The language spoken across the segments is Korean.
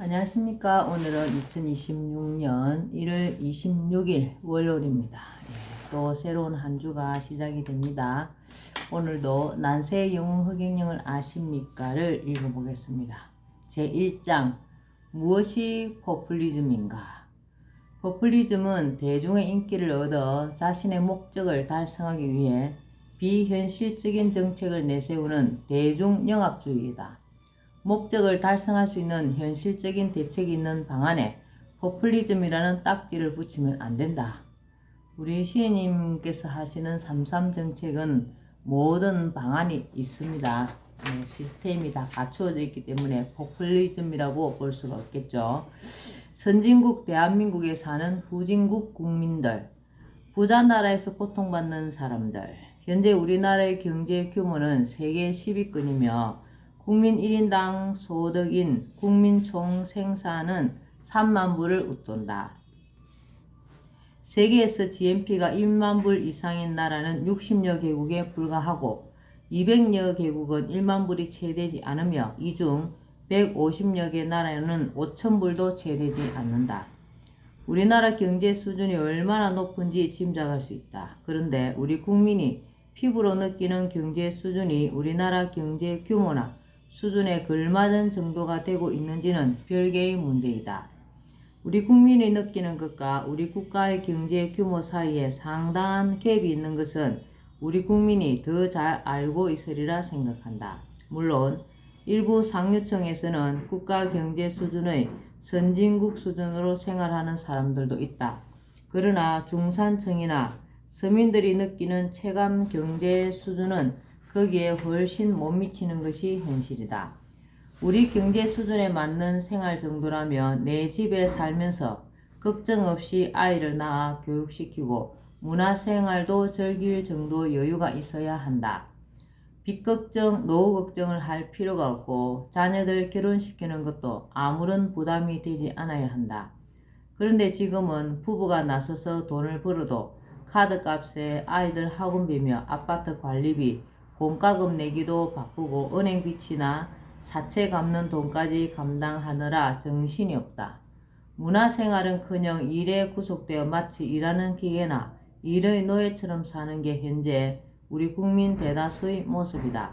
안녕하십니까. 오늘은 2026년 1월 26일 월요일입니다. 또 새로운 한 주가 시작이 됩니다. 오늘도 난세의 영웅 흑행령을 아십니까를 읽어보겠습니다. 제1장 무엇이 포퓰리즘인가? 포퓰리즘은 대중의 인기를 얻어 자신의 목적을 달성하기 위해 비현실적인 정책을 내세우는 대중영합주의이다. 목적을 달성할 수 있는 현실적인 대책이 있는 방안에 포퓰리즘이라는 딱지를 붙이면 안 된다. 우리 시인님께서 하시는 3.3 정책은 모든 방안이 있습니다. 시스템이 다 갖추어져 있기 때문에 포퓰리즘이라고 볼 수가 없겠죠. 선진국 대한민국에 사는 후진국 국민들, 부자 나라에서 고통받는 사람들, 현재 우리나라의 경제 규모는 세계 10위권이며 국민 1인당 소득인 국민 총 생산은 3만 불을 웃돈다. 세계에서 GNP가 1만 불 이상인 나라는 60여 개국에 불과하고 200여 개국은 1만 불이 채 되지 않으며 이 중 150여 개 나라는 5천 불도 채 되지 않는다. 우리나라 경제 수준이 얼마나 높은지 짐작할 수 있다. 그런데 우리 국민이 피부로 느끼는 경제 수준이 우리나라 경제 규모나 수준에 걸맞은 정도가 되고 있는지는 별개의 문제이다. 우리 국민이 느끼는 것과 우리 국가의 경제 규모 사이에 상당한 갭이 있는 것은 우리 국민이 더 잘 알고 있으리라 생각한다. 물론 일부 상류층에서는 국가 경제 수준의 선진국 수준으로 생활하는 사람들도 있다. 그러나 중산층이나 서민들이 느끼는 체감 경제 수준은 거기에 훨씬 못 미치는 것이 현실이다. 우리 경제 수준에 맞는 생활 정도라면 내 집에 살면서 걱정 없이 아이를 낳아 교육시키고 문화생활도 즐길 정도 여유가 있어야 한다. 빚 걱정, 노후 걱정을 할 필요가 없고 자녀들 결혼시키는 것도 아무런 부담이 되지 않아야 한다. 그런데 지금은 부부가 나서서 돈을 벌어도 카드값에 아이들 학원비며 아파트 관리비, 공과금 내기도 바쁘고 은행 빚이나 사채 갚는 돈까지 감당하느라 정신이 없다. 문화생활은커녕 일에 구속되어 마치 일하는 기계나 일의 노예처럼 사는 게 현재 우리 국민 대다수의 모습이다.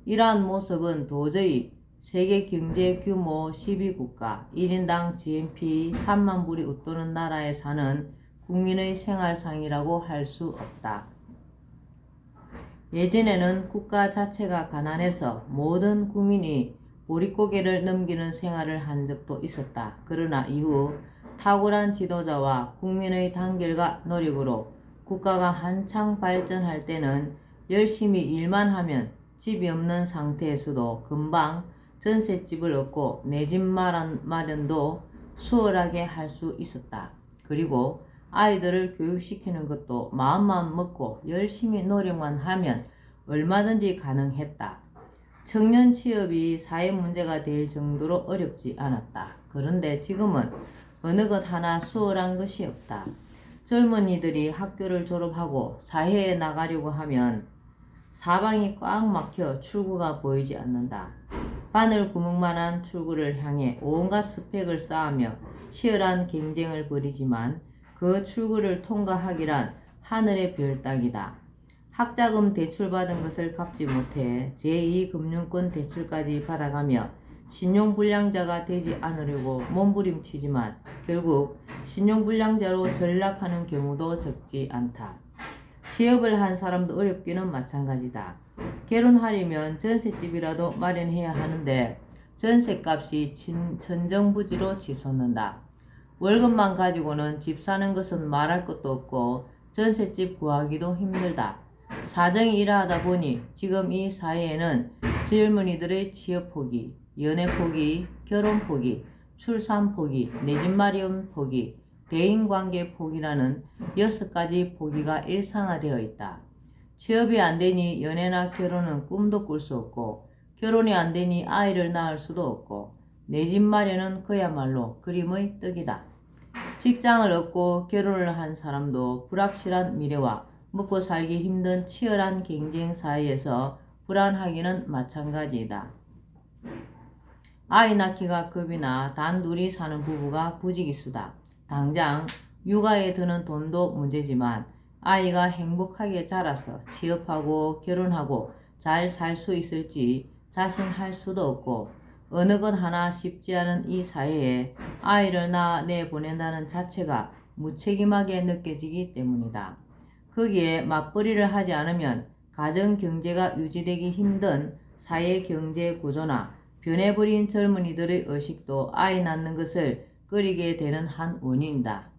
이러한 모습은 도저히 세계 경제 규모 10위국가 1인당 GNP 3만 불이 웃도는 나라에 사는 국민의 생활상이라고 할 수 없다. 예전에는 국가 자체가 가난해서 모든 국민이 보릿고개를 넘기는 생활을 한 적도 있었다. 그러나 이후 탁월한 지도자와 국민의 단결과 노력으로 국가가 한창 발전할 때는 열심히 일만 하면 집이 없는 상태에서도 금방 전셋집을 얻고 내 집 마련도 수월하게 할 수 있었다. 그리고 아이들을 교육시키는 것도 마음만 먹고 열심히 노력만 하면 얼마든지 가능했다. 청년 취업이 사회 문제가 될 정도로 어렵지 않았다. 그런데 지금은 어느 것 하나 수월한 것이 없다. 젊은이들이 학교를 졸업하고 사회에 나가려고 하면 사방이 꽉 막혀 출구가 보이지 않는다. 바늘 구멍만한 출구를 향해 온갖 스펙을 쌓으며 치열한 경쟁을 벌이지만 그 출구를 통과하기란 하늘의 별 따기다. 학자금 대출받은 것을 갚지 못해 제2금융권 대출까지 받아가며 신용불량자가 되지 않으려고 몸부림치지만 결국 신용불량자로 전락하는 경우도 적지 않다. 취업을 한 사람도 어렵기는 마찬가지다. 결혼하려면 전셋집이라도 마련해야 하는데 전셋값이 천정부지로 치솟는다. 월급만 가지고는 집 사는 것은 말할 것도 없고 전셋집 구하기도 힘들다. 사정이 이러하다 보니 지금 이 사회에는 젊은이들의 취업 포기, 연애 포기, 결혼 포기, 출산 포기, 내 집 마련 포기, 대인관계 포기라는 6가지 포기가 일상화되어 있다. 취업이 안 되니 연애나 결혼은 꿈도 꿀 수 없고 결혼이 안 되니 아이를 낳을 수도 없고 내 집 마련은 그야말로 그림의 떡이다. 직장을 얻고 결혼을 한 사람도 불확실한 미래와 먹고 살기 힘든 치열한 경쟁 사회에서 불안하기는 마찬가지이다. 아이 낳기가 급이나 단둘이 사는 부부가 부지기수다. 당장 육아에 드는 돈도 문제지만 아이가 행복하게 자라서 취업하고 결혼하고 잘 살 수 있을지 자신할 수도 없고 어느 것 하나 쉽지 않은 이 사회에 아이를 낳아 내보낸다는 자체가 무책임하게 느껴지기 때문이다. 거기에 맞벌이를 하지 않으면 가정 경제가 유지되기 힘든 사회 경제 구조나 변해버린 젊은이들의 의식도 아이 낳는 것을 꺼리게 되는 한 원인이다.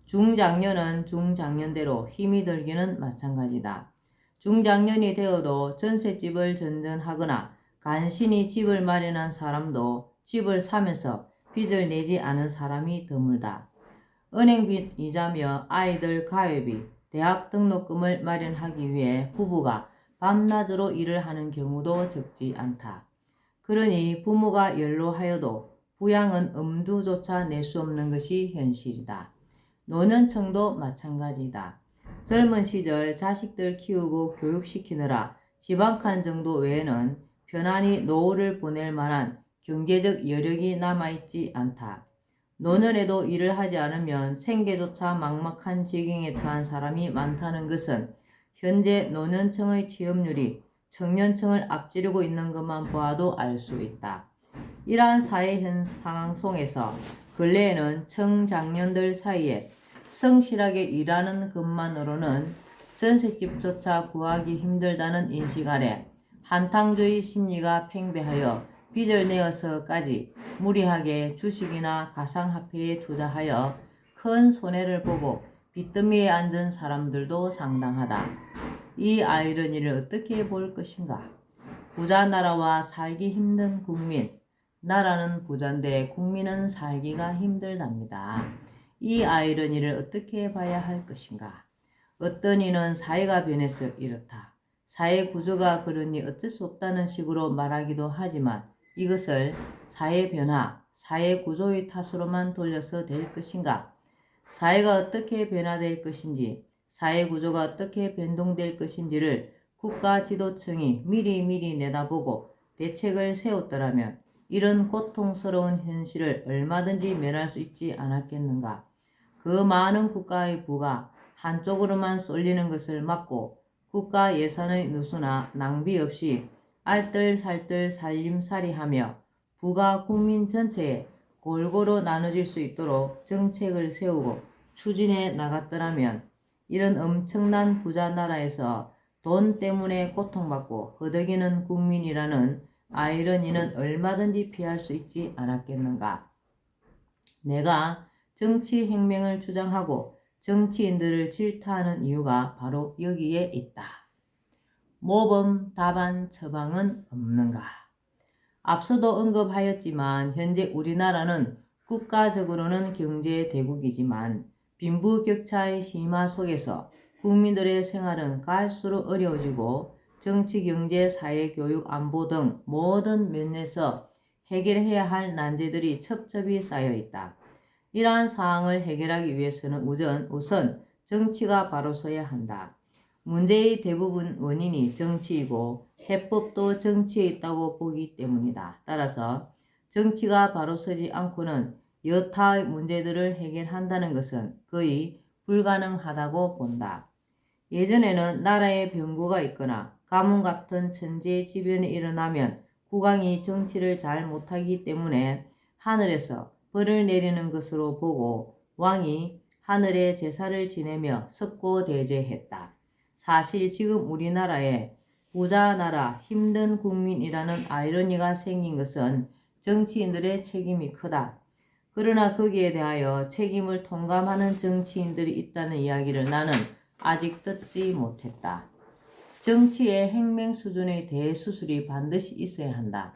중장년은 중장년대로 힘이 들기는 마찬가지다. 중장년이 되어도 전셋집을 전전하거나 간신히 집을 마련한 사람도 집을 사면서 빚을 내지 않은 사람이 드물다. 은행빚 이자며 아이들 가회비, 대학 등록금을 마련하기 위해 부부가 밤낮으로 일을 하는 경우도 적지 않다. 그러니 부모가 연로하여도 부양은 엄두조차 낼 수 없는 것이 현실이다. 노년층도 마찬가지다. 젊은 시절 자식들 키우고 교육시키느라 집 한 칸 정도 외에는 편안히 노후를 보낼 만한 경제적 여력이 남아있지 않다. 노년에도 일을 하지 않으면 생계조차 막막한 지경에 처한 사람이 많다는 것은 현재 노년층의 취업률이 청년층을 앞지르고 있는 것만 보아도 알 수 있다. 이러한 사회 상황 속에서 근래에는 청장년들 사이에 성실하게 일하는 것만으로는 전셋집조차 구하기 힘들다는 인식 아래 한탕주의 심리가 팽배하여 빚을 내어서까지 무리하게 주식이나 가상화폐에 투자하여 큰 손해를 보고 빚더미에 앉은 사람들도 상당하다. 이 아이러니를 어떻게 볼 것인가? 부자 나라와 살기 힘든 국민, 나라는 부자인데 국민은 살기가 힘들답니다. 이 아이러니를 어떻게 봐야 할 것인가? 어떤 이는 사회가 변해서 이렇다. 사회 구조가 그러니 어쩔 수 없다는 식으로 말하기도 하지만 이것을 사회 변화, 사회 구조의 탓으로만 돌려서 될 것인가? 사회가 어떻게 변화될 것인지, 사회 구조가 어떻게 변동될 것인지를 국가 지도층이 미리 내다보고 대책을 세웠더라면 이런 고통스러운 현실을 얼마든지 면할 수 있지 않았겠는가? 그 많은 국가의 부가 한쪽으로만 쏠리는 것을 막고 국가 예산의 누수나 낭비 없이 알뜰살뜰 살림살이하며 부가 국민 전체에 골고루 나눠질 수 있도록 정책을 세우고 추진해 나갔더라면 이런 엄청난 부자 나라에서 돈 때문에 고통받고 허덕이는 국민이라는 아이러니는 얼마든지 피할 수 있지 않았겠는가. 내가 정치 혁명을 주장하고 정치인들을 질타하는 이유가 바로 여기에 있다. 모범, 답안, 처방은 없는가? 앞서도 언급하였지만 현재 우리나라는 국가적으로는 경제 대국이지만 빈부격차의 심화 속에서 국민들의 생활은 갈수록 어려워지고 정치, 경제, 사회, 교육, 안보 등 모든 면에서 해결해야 할 난제들이 첩첩이 쌓여 있다. 이러한 사항을 해결하기 위해서는 우선 정치가 바로 서야 한다. 문제의 대부분 원인이 정치이고 해법도 정치에 있다고 보기 때문이다. 따라서 정치가 바로 서지 않고는 여타의 문제들을 해결한다는 것은 거의 불가능하다고 본다. 예전에는 나라에 병고가 있거나 가뭄 같은 천재지변이 일어나면 국왕이 정치를 잘 못하기 때문에 하늘에서 벌을 내리는 것으로 보고 왕이 하늘에 제사를 지내며 석고대죄했다. 사실 지금 우리나라에 부자 나라, 힘든 국민이라는 아이러니가 생긴 것은 정치인들의 책임이 크다. 그러나 거기에 대하여 책임을 통감하는 정치인들이 있다는 이야기를 나는 아직 듣지 못했다. 정치의 혁명 수준의 대수술이 반드시 있어야 한다.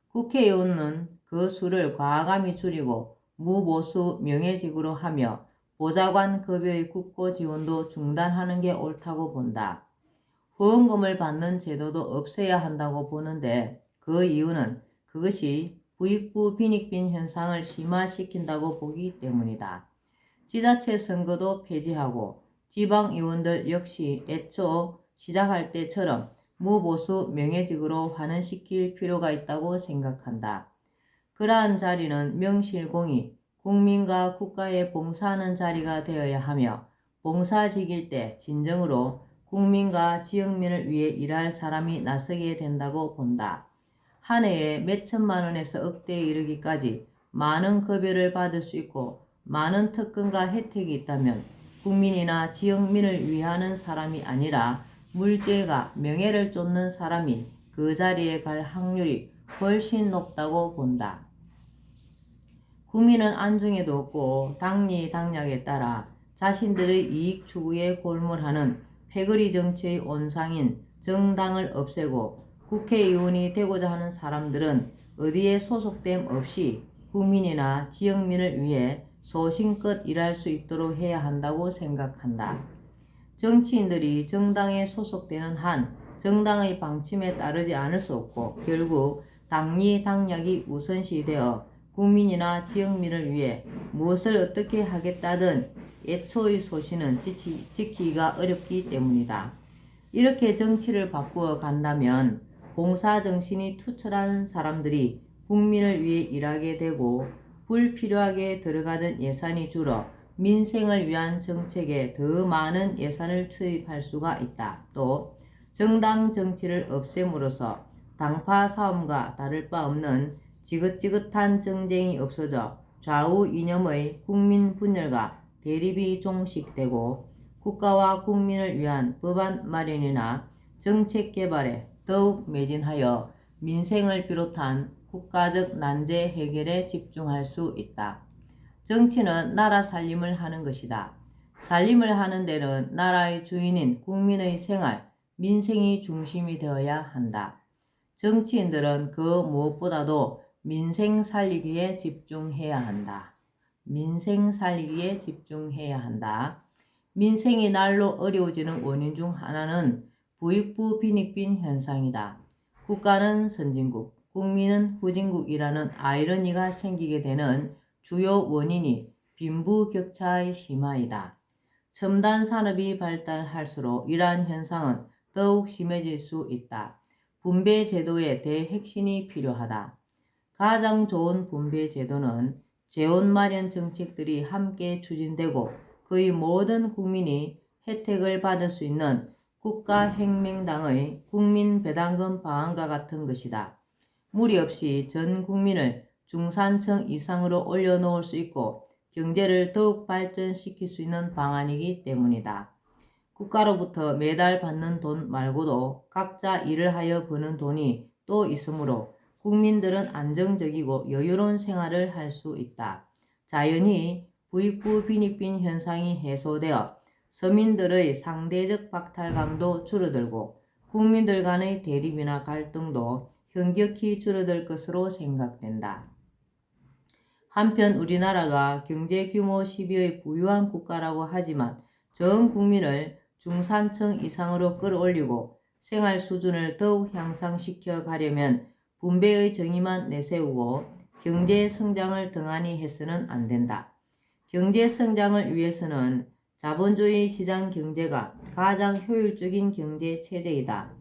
국회의원은 그 수를 과감히 줄이고 무보수 명예직으로 하며 보좌관 급여의 국고 지원도 중단하는 게 옳다고 본다. 후원금을 받는 제도도 없애야 한다고 보는데 그 이유는 그것이 부익부 빈익빈 현상을 심화시킨다고 보기 때문이다. 지자체 선거도 폐지하고 지방의원들 역시 애초 시작할 때처럼 무보수 명예직으로 환원시킬 필요가 있다고 생각한다. 그러한 자리는 명실공히 국민과 국가에 봉사하는 자리가 되어야 하며 봉사직일 때 진정으로 국민과 지역민을 위해 일할 사람이 나서게 된다고 본다. 한 해에 몇천만 원에서 억대에 이르기까지 많은 급여를 받을 수 있고 많은 특권과 혜택이 있다면 국민이나 지역민을 위하는 사람이 아니라 물질과 명예를 쫓는 사람이 그 자리에 갈 확률이 훨씬 높다고 본다. 국민은 안중에도 없고 당리당략에 따라 자신들의 이익 추구에 골몰하는 패거리 정치의 온상인 정당을 없애고 국회의원이 되고자 하는 사람들은 어디에 소속됨 없이 국민이나 지역민을 위해 소신껏 일할 수 있도록 해야 한다고 생각한다. 정치인들이 정당에 소속되는 한 정당의 방침에 따르지 않을 수 없고 결국 당리당략이 우선시되어 국민이나 지역민을 위해 무엇을 어떻게 하겠다든 애초의 소신은 지키기가 어렵기 때문이다. 이렇게 정치를 바꾸어 간다면 봉사정신이 투철한 사람들이 국민을 위해 일하게 되고 불필요하게 들어가던 예산이 줄어 민생을 위한 정책에 더 많은 예산을 투입할 수가 있다. 또 정당 정치를 없앰으로써 당파 싸움과 다를 바 없는 지긋지긋한 정쟁이 없어져 좌우 이념의 국민 분열과 대립이 종식되고 국가와 국민을 위한 법안 마련이나 정책 개발에 더욱 매진하여 민생을 비롯한 국가적 난제 해결에 집중할 수 있다. 정치는 나라 살림을 하는 것이다. 살림을 하는 데는 나라의 주인인 국민의 생활, 민생이 중심이 되어야 한다. 정치인들은 그 무엇보다도 민생 살리기에 집중해야 한다. 민생 살리기에 집중해야 한다. 민생이 날로 어려워지는 원인 중 하나는 부익부 빈익빈 현상이다. 국가는 선진국, 국민은 후진국이라는 아이러니가 생기게 되는 주요 원인이 빈부격차의 심화이다. 첨단 산업이 발달할수록 이러한 현상은 더욱 심해질 수 있다. 분배 제도의 대혁신이 필요하다. 가장 좋은 분배 제도는 재원 마련 정책들이 함께 추진되고 거의 모든 국민이 혜택을 받을 수 있는 국가혁명당의 국민배당금 방안과 같은 것이다. 무리 없이 전 국민을 중산층 이상으로 올려놓을 수 있고 경제를 더욱 발전시킬 수 있는 방안이기 때문이다. 국가로부터 매달 받는 돈 말고도 각자 일을 하여 버는 돈이 또 있으므로 국민들은 안정적이고 여유로운 생활을 할 수 있다. 자연히 부익부 빈익빈 현상이 해소되어 서민들의 상대적 박탈감도 줄어들고 국민들 간의 대립이나 갈등도 현격히 줄어들 것으로 생각된다. 한편 우리나라가 경제 규모 10위의 부유한 국가라고 하지만 전 국민을 중산층 이상으로 끌어올리고 생활 수준을 더욱 향상시켜 가려면 분배의 정의만 내세우고 경제 성장을 등한히 해서는 안 된다. 경제 성장을 위해서는 자본주의 시장 경제가 가장 효율적인 경제 체제이다.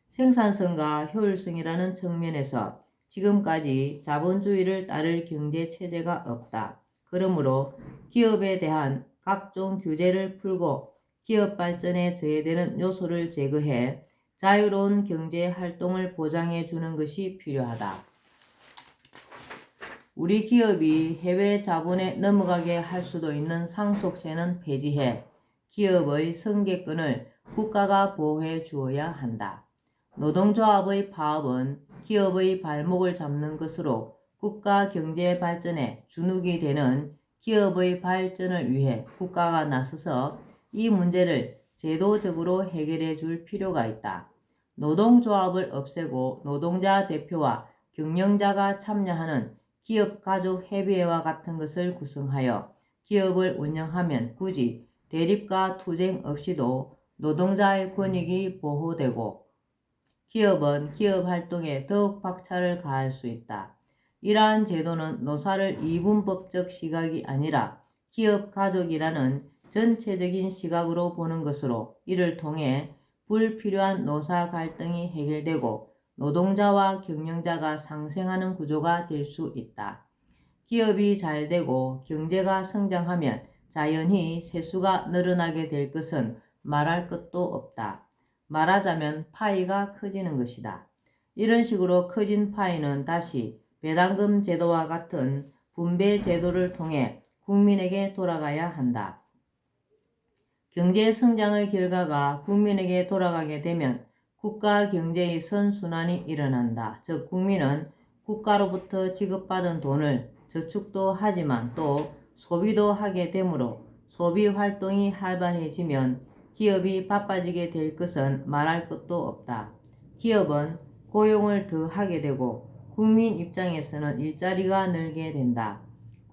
생산성과 효율성이라는 측면에서 지금까지 자본주의를 따를 경제 체제가 없다. 그러므로 기업에 대한 각종 규제를 풀고 기업 발전에 저해되는 요소를 제거해 자유로운 경제 활동을 보장해 주는 것이 필요하다. 우리 기업이 해외 자본에 넘어가게 할 수도 있는 상속세는 폐지해 기업의 승계권을 국가가 보호해 주어야 한다. 노동조합의 파업은 기업의 발목을 잡는 것으로 국가 경제 발전에 주눅이 되는 기업의 발전을 위해 국가가 나서서 이 문제를 제도적으로 해결해 줄 필요가 있다. 노동조합을 없애고 노동자 대표와 경영자가 참여하는 기업가족협의회와 같은 것을 구성하여 기업을 운영하면 굳이 대립과 투쟁 없이도 노동자의 권익이 보호되고 기업은 기업 활동에 더욱 박차를 가할 수 있다. 이러한 제도는 노사를 이분법적 시각이 아니라 기업 가족이라는 전체적인 시각으로 보는 것으로 이를 통해 불필요한 노사 갈등이 해결되고 노동자와 경영자가 상생하는 구조가 될 수 있다. 기업이 잘 되고 경제가 성장하면 자연히 세수가 늘어나게 될 것은 말할 것도 없다. 말하자면 파이가 커지는 것이다. 이런 식으로 커진 파이는 다시 배당금 제도와 같은 분배 제도를 통해 국민에게 돌아가야 한다. 경제 성장의 결과가 국민에게 돌아가게 되면 국가 경제의 선순환이 일어난다. 즉 국민은 국가로부터 지급받은 돈을 저축도 하지만 또 소비도 하게 되므로 소비 활동이 활발해지면 기업이 바빠지게 될 것은 말할 것도 없다. 기업은 고용을 더 하게 되고 국민 입장에서는 일자리가 늘게 된다.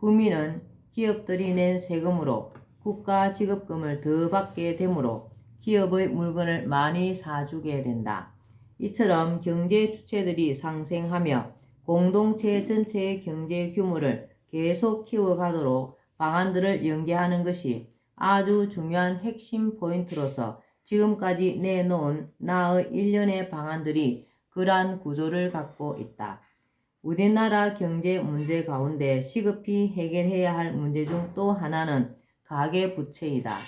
국민은 기업들이 낸 세금으로 국가 지급금을 더 받게 되므로 기업의 물건을 많이 사주게 된다. 이처럼 경제 주체들이 상생하며 공동체 전체의 경제 규모를 계속 키워가도록 방안들을 연계하는 것이 아주 중요한 핵심 포인트로서 지금까지 내놓은 나의 일련의 방안들이 그러한 구조를 갖고 있다. 우리나라 경제 문제 가운데 시급히 해결해야 할 문제 중 또 하나는 가계부채이다.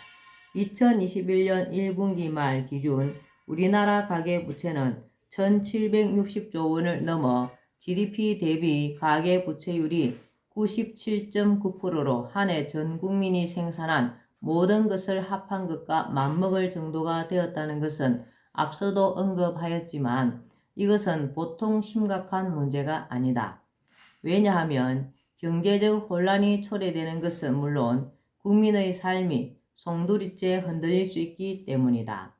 2021년 1분기 말 기준 우리나라 가계부채는 1760조 원을 넘어 GDP 대비 가계부채율이 97.9%로 한 해 전 국민이 생산한 모든 것을 합한 것과 맞먹을 정도가 되었다는 것은 앞서도 언급하였지만 이것은 보통 심각한 문제가 아니다. 왜냐하면 경제적 혼란이 초래되는 것은 물론 국민의 삶이 송두리째 흔들릴 수 있기 때문이다.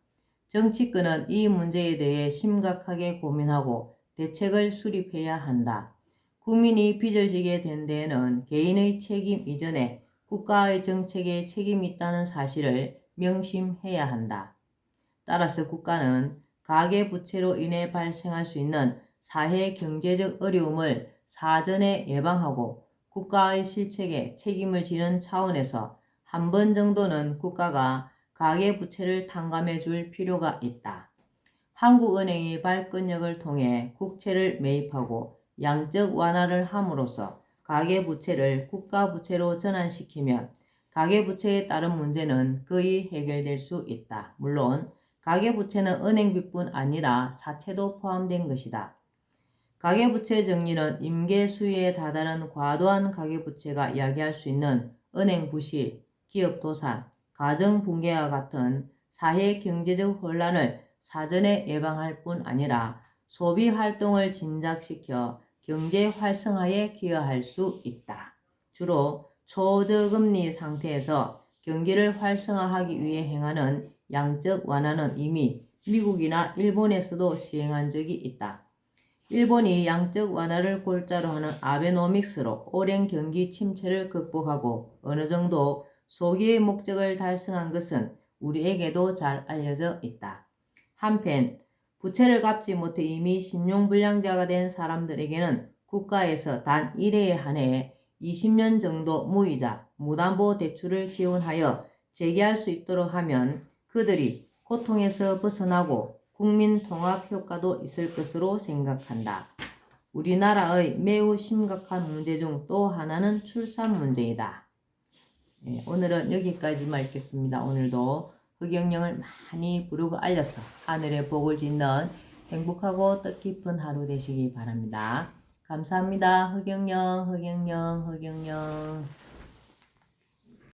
정치권은 이 문제에 대해 심각하게 고민하고 대책을 수립해야 한다. 국민이 빚을 지게 된 데에는 개인의 책임 이전에 국가의 정책에 책임이 있다는 사실을 명심해야 한다. 따라서 국가는 가계부채로 인해 발생할 수 있는 사회 경제적 어려움을 사전에 예방하고 국가의 실책에 책임을 지는 차원에서 한 번 정도는 국가가 가계부채를 탕감해 줄 필요가 있다. 한국은행이 발권력을 통해 국채를 매입하고 양적 완화를 함으로써 가계부채를 국가부채로 전환시키면 가계부채에 따른 문제는 거의 해결될 수 있다. 물론 가계부채는 은행빚뿐 아니라 사채도 포함된 것이다. 가계부채 정리는 임계 수위에 다다른 과도한 가계부채가 야기할 수 있는 은행 부실, 기업 도산, 가정 붕괴와 같은 사회 경제적 혼란을 사전에 예방할 뿐 아니라 소비 활동을 진작시켜 경제 활성화에 기여할 수 있다. 주로 초저금리 상태에서 경기를 활성화하기 위해 행하는 양적 완화는 이미 미국이나 일본에서도 시행한 적이 있다. 일본이 양적 완화를 골자로 하는 아베노믹스로 오랜 경기 침체를 극복하고 어느 정도 소기의 목적을 달성한 것은 우리에게도 잘 알려져 있다. 한편 부채를 갚지 못해 이미 신용불량자가 된 사람들에게는 국가에서 단 1회에 한해 20년 정도 무이자, 무담보 대출을 지원하여 재개할 수 있도록 하면 그들이 고통에서 벗어나고 국민 통합 효과도 있을 것으로 생각한다. 우리나라의 매우 심각한 문제 중 또 하나는 출산 문제이다. 오늘은 여기까지만 읽겠습니다. 오늘도 흑영령을 많이 부르고 알려서 하늘의 복을 짓는 행복하고 뜻깊은 하루 되시기 바랍니다. 감사합니다. 흑영령, 흑영령, 흑영령.